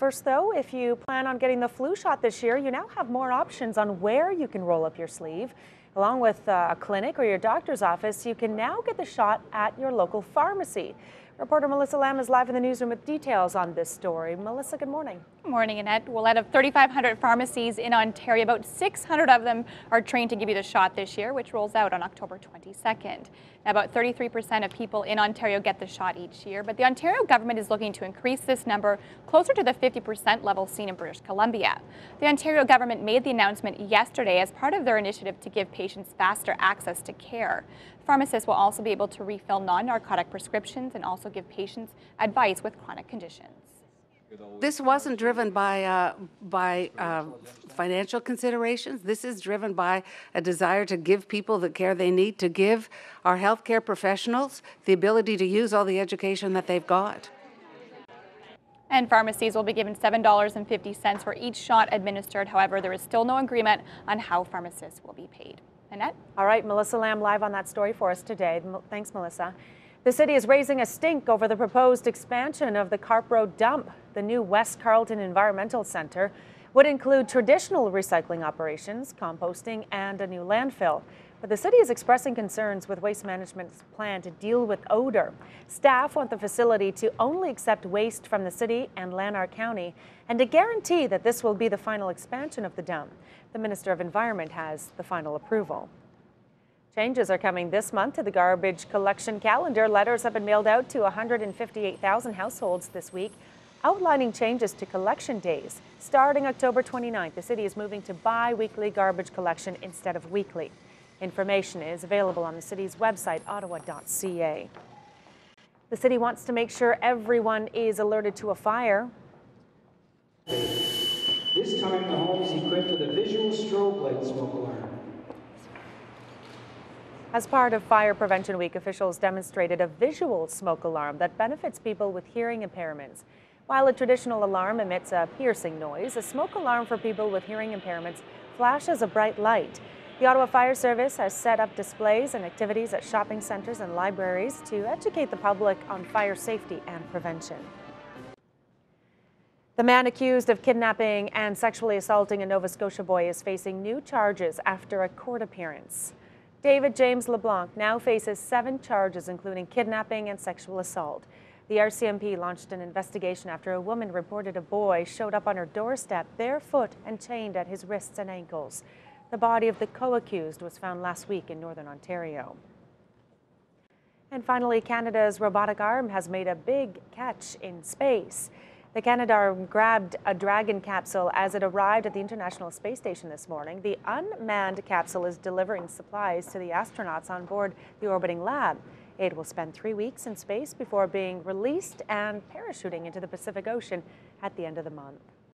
First, though, if you plan on getting the flu shot this year, you now have more options on where you can roll up your sleeve. Along with a clinic or your doctor's office, you can now get the shot at your local pharmacy. Reporter Melissa Lamb is live in the newsroom with details on this story. Melissa, good morning. Good morning, Annette. Well, out of 3,500 pharmacies in Ontario, about 600 of them are trained to give you the shot this year, which rolls out on October 22nd. Now, about 33% of people in Ontario get the shot each year, but the Ontario government is looking to increase this number closer to the 50% level seen in British Columbia. The Ontario government made the announcement yesterday as part of their initiative to give patients faster access to care. Pharmacists will also be able to refill non-narcotic prescriptions and also give patients advice with chronic conditions. This wasn't driven by financial considerations. This is driven by a desire to give people the care they need, to give our healthcare professionals the ability to use all the education that they've got. And pharmacies will be given $7.50 for each shot administered. However, there is still no agreement on how pharmacists will be paid. Annette? All right, Melissa Lamb live on that story for us today. Thanks, Melissa. The city is raising a stink over the proposed expansion of the Carp Road dump. The new West Carleton Environmental Centre would include traditional recycling operations, composting, and a new landfill. But the city is expressing concerns with Waste Management's plan to deal with odor. Staff want the facility to only accept waste from the city and Lanark County and to guarantee that this will be the final expansion of the dump. The Minister of Environment has the final approval. Changes are coming this month to the garbage collection calendar. Letters have been mailed out to 158,000 households this week, outlining changes to collection days. Starting October 29th, the city is moving to bi-weekly garbage collection instead of weekly. Information is available on the city's website, ottawa.ca. The city wants to make sure everyone is alerted to a fire. This time, the home is equipped with a visual strobe light smoke alarm. As part of Fire Prevention Week, officials demonstrated a visual smoke alarm that benefits people with hearing impairments. While a traditional alarm emits a piercing noise, a smoke alarm for people with hearing impairments flashes a bright light. The Ottawa Fire Service has set up displays and activities at shopping centres and libraries to educate the public on fire safety and prevention. The man accused of kidnapping and sexually assaulting a Nova Scotia boy is facing new charges after a court appearance. David James LeBlanc now faces 7 charges, including kidnapping and sexual assault. The RCMP launched an investigation after a woman reported a boy showed up on her doorstep barefoot and chained at his wrists and ankles. The body of the co-accused was found last week in Northern Ontario. And finally, Canada's robotic arm has made a big catch in space. The Canadarm grabbed a Dragon capsule as it arrived at the International Space Station this morning. The unmanned capsule is delivering supplies to the astronauts on board the orbiting lab. It will spend 3 weeks in space before being released and parachuting into the Pacific Ocean at the end of the month.